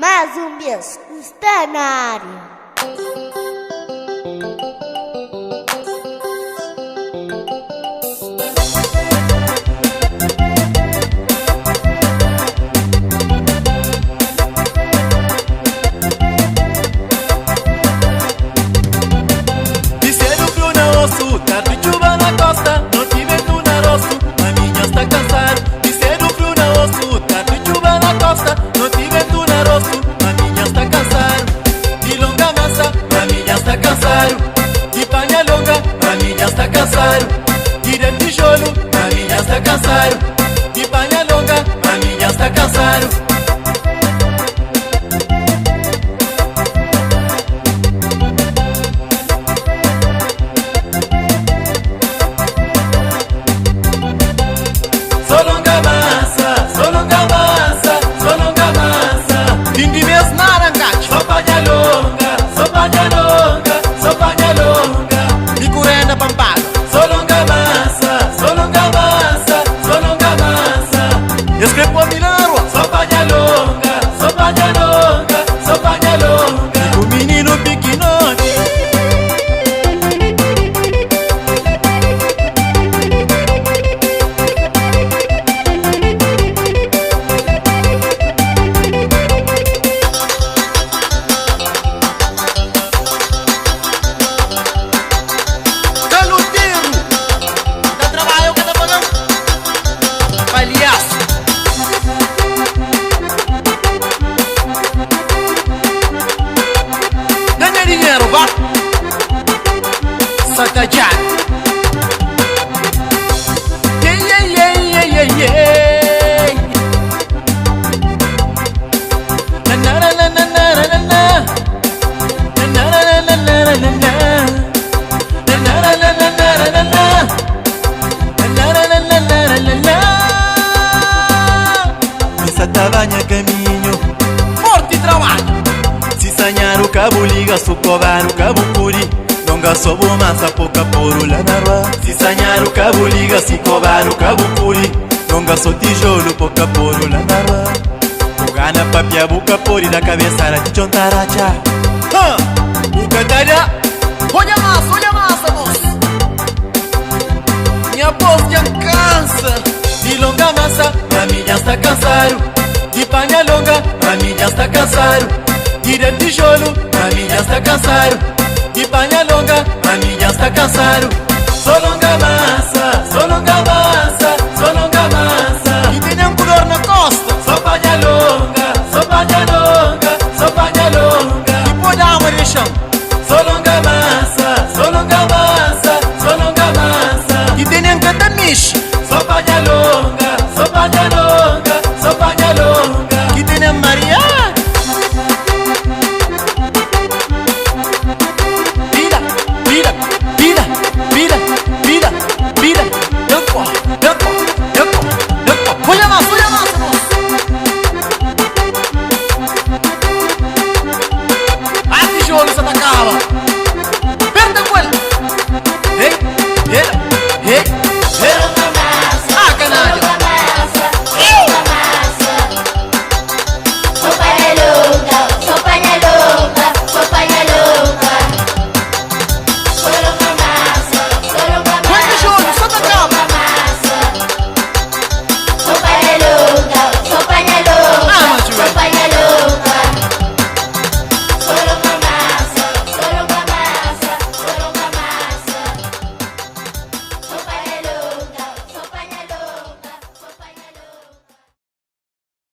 Mais um mês está na área. Disseram frio na osso, tarde chuva na costa, não te vento na rosto, a minha está cansado. Disseram frio na osso, tarde chuva na costa, não te vento na rosto, a minha está cansado. De longa massa, a minha está cansado. De panha longa, a minha está cansado. De tijolo, a minha está cansado. De panha longa, a minha está cansado. Tavanha caminho, morte e trabalho. Se sonhar o cabo liga, se covar o cabo puri. Longa sobo massa, pouca poro lá na rua. Se sonhar o cabo liga, se covar o cabo puri. Longa só tijolo, pouca poro lá na rua. O gana papia, boca pori na cabeça, era de chontaracha. O catalha, olha massa, moço. Minha voz já cansa. De longa massa, a minha está cansado. De panha longa, a minha está cansado. De tijolo, a minha está cansado. De panha longa, a minha está cansado. Só longa massa.